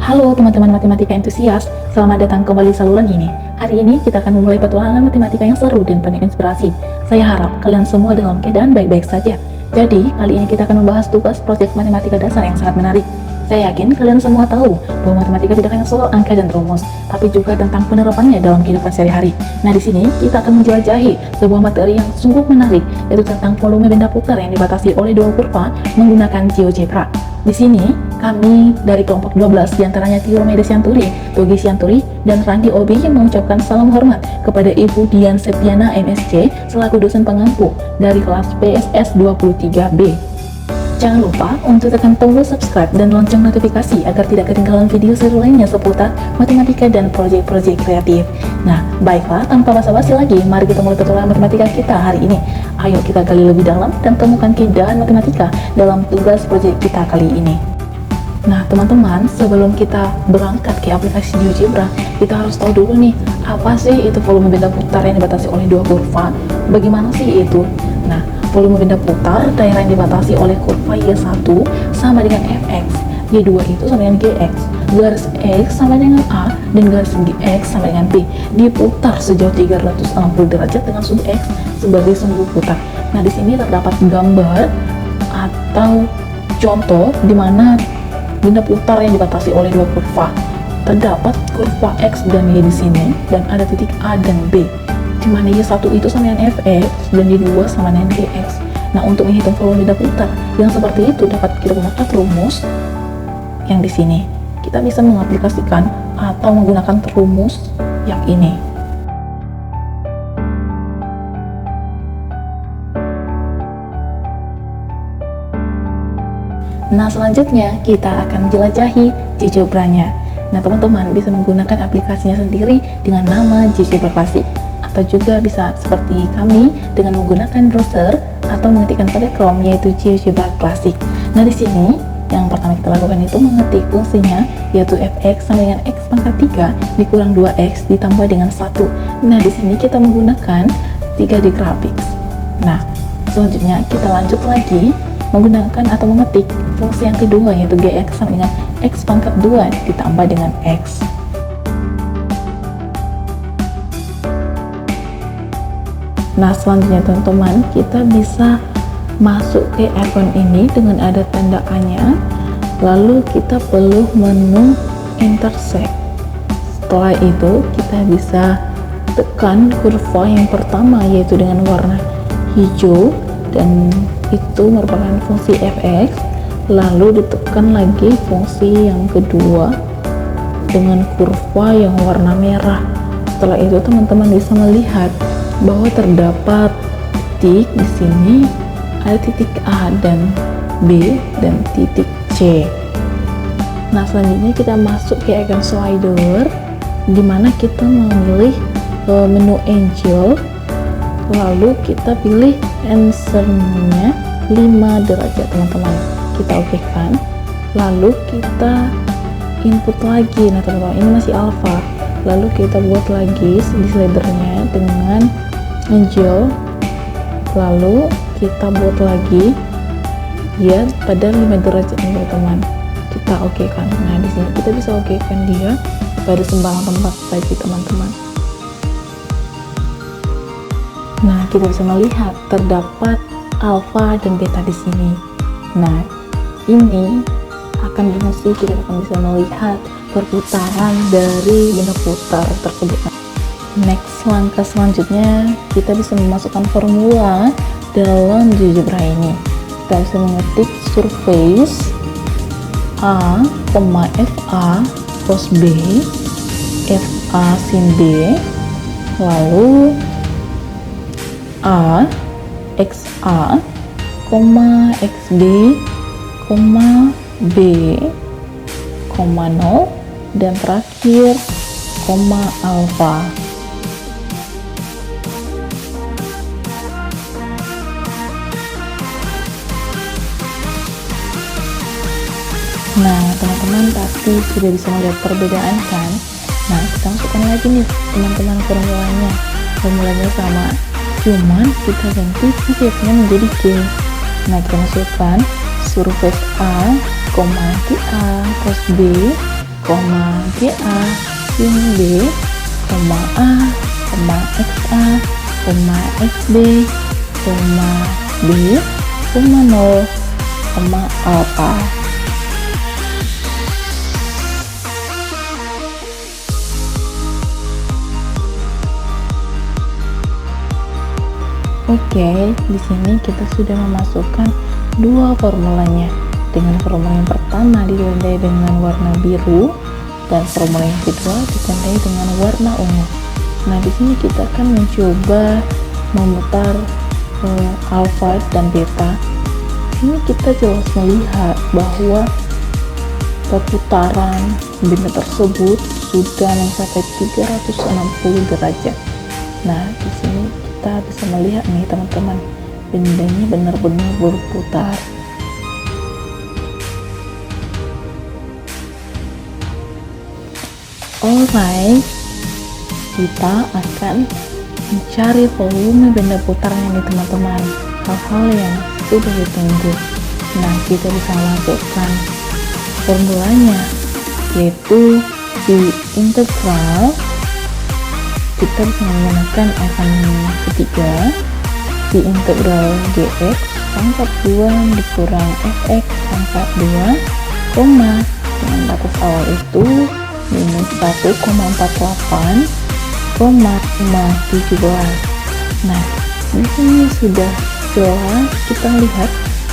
Halo teman-teman matematika entusias, selamat datang kembali di saluran ini. Hari ini kita akan memulai petualangan matematika yang seru dan penuh inspirasi. Saya harap kalian semua dalam keadaan baik-baik saja. Jadi, kali ini kita akan membahas tugas proyek matematika dasar yang sangat menarik. Saya yakin kalian semua tahu bahwa matematika tidak hanya soal angka dan rumus, tapi juga tentang penerapannya dalam kehidupan sehari-hari. Nah, di sini kita akan menjelajahi sebuah materi yang sungguh menarik, yaitu tentang volume benda putar yang dibatasi oleh dua kurva menggunakan GeoGebra. Di sini, kami dari kelompok 12, diantaranya Tio Mede Sianturi, Togi Sianturi, dan Randi Obi mengucapkan salam hormat kepada Ibu Dian Septiana MSc selaku dosen pengampu dari kelas PSS 23B. Jangan lupa untuk tekan tombol subscribe dan lonceng notifikasi agar tidak ketinggalan video seru lainnya seputar matematika dan proyek-proyek kreatif. Nah, baiklah, tanpa basa-basi lagi, mari kita mulai petualangan matematika kita hari ini. Ayo kita gali lebih dalam dan temukan keindahan matematika dalam tugas proyek kita kali ini. Nah, teman-teman, sebelum kita berangkat ke aplikasi GeoGebra, kita harus tahu dulu nih, apa sih itu volume benda putar yang dibatasi oleh dua kurva? Bagaimana sih itu? Nah, volume benda putar daerah yang dibatasi oleh kurva Y1 sama dengan Fx, Y2 itu sama dengan Gx, garis X sama dengan A, dan garis X sama dengan B, diputar sejauh 360 derajat dengan sumbu X sebagai sumbu putar. Nah, di sini terdapat gambar atau contoh di mana benda putar yang dibatasi oleh dua kurva. Terdapat kurva X dan Y di sini, dan ada titik A dan B, di mana Y1 itu sama dengan Fx dan Y2 sama dengan Gx. Nah, untuk menghitung volume benda putar yang seperti itu dapat kita gunakan rumus yang di sini. Kita bisa mengaplikasikan atau menggunakan rumus yang ini. Nah, selanjutnya kita akan jelajahi GeoGebra-nya. Nah, teman-teman bisa menggunakan aplikasinya sendiri dengan nama GeoGebra Classic, atau juga bisa seperti kami dengan menggunakan browser atau mengetikkan pada Chrome, yaitu GeoGebra Classic. Nah, di sini yang pertama kita lakukan itu mengetik fungsinya, yaitu fx sama dengan x pangkat 3 dikurang 2x ditambah dengan 1. Nah, di sini kita menggunakan 3D Graphics. Nah, selanjutnya kita lanjut lagi menggunakan atau mengetik fungsi yang kedua, yaitu gx sama dengan x pangkat 2 ditambah dengan x. Nah, selanjutnya teman-teman, kita bisa masuk ke akun ini dengan ada tanda A-nya, lalu kita perlu menu intersect. Setelah itu kita bisa tekan kurva yang pertama, yaitu dengan warna hijau, dan itu merupakan fungsi fx, lalu ditekan lagi fungsi yang kedua dengan kurva yang warna merah. Setelah itu teman-teman bisa melihat bahwa terdapat titik di sini, ada titik A dan B dan titik C. Nah, selanjutnya kita masuk ke icon slider, di mana kita memilih menu angel, lalu kita pilih answer-nya 5 derajat teman-teman. Kita oke kan, lalu kita input lagi. Nah, teman-teman, ini masih alpha, lalu kita buat lagi di slidernya dengan angel, lalu kita buat lagi ya pada 5 derajat ini teman-teman. Kita oke kan. Nah, di sini kita bisa oke kan dia pada sembarang tempat saja teman-teman. Nah, kita bisa melihat terdapat alfa dan beta di sini. Nah, ini akan berfungsi, kita akan bisa melihat perputaran dari benda putar tersebut. Next, langkah selanjutnya kita bisa memasukkan formula dalam GeoGebra ini. Kita bisa mengetik surface A, FA cos B, FA sin B, lalu A, XA, XB, B, 0, dan terakhir, alpha. Nah, teman-teman pasti sudah bisa melihat perbedaan kan? Nah, kita masukkan lagi nih teman-teman formulanya. Formulanya sama, cuman kita ganti F-nya menjadi G. Nah, kita masukkan surface A, nanti A cos B koma GA, sin B, koma A, koma XA, koma XB, koma B, koma 0, koma alpha. Oke, di sini kita sudah memasukkan dua formulanya. Dengan formula yang pertama ditandai dengan warna biru dan formula yang kedua ditandai dengan warna ungu. Nah, di sini kita akan mencoba memutar alfa dan beta. Di sini kita jelas melihat bahwa perputaran benda tersebut sudah mencapai 360 derajat. Nah, di sini kita bisa melihat nih teman-teman, bendanya benar-benar berputar. Alright, kita akan mencari volume benda putarnya nih teman-teman, hal-hal yang sudah ditunggu. Nah, kita bisa lakukan formulanya, yaitu di integral kita bisa menggunakan f ketiga di integral dx pangkat 2 dikurang fx pangkat 2, koma dengan batas awal itu minus 1,48, koma 17. Nah, di sini sudah jelas kita lihat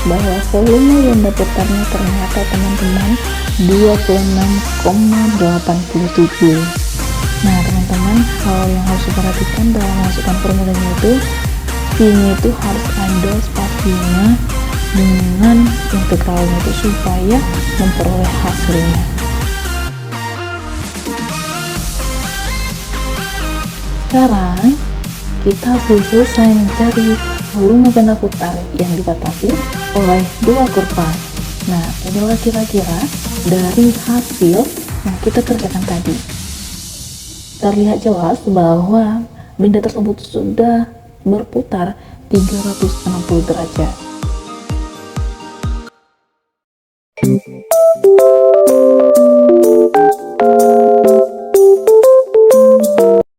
bahwa volume benda putarnya ternyata teman-teman 26,87. Nah teman-teman, hal yang harus diperhatikan dalam memasukkan formulanya itu V-nya itu harus ada spasinya dengan integralnya itu supaya memperoleh hasilnya. Sekarang kita sudah selesai mencari volume benda putar yang dibatasi oleh dua kurva. Nah, inilah kira-kira dari hasil yang kita kerjakan tadi. Terlihat jelas bahwa benda tersebut sudah berputar 360 derajat.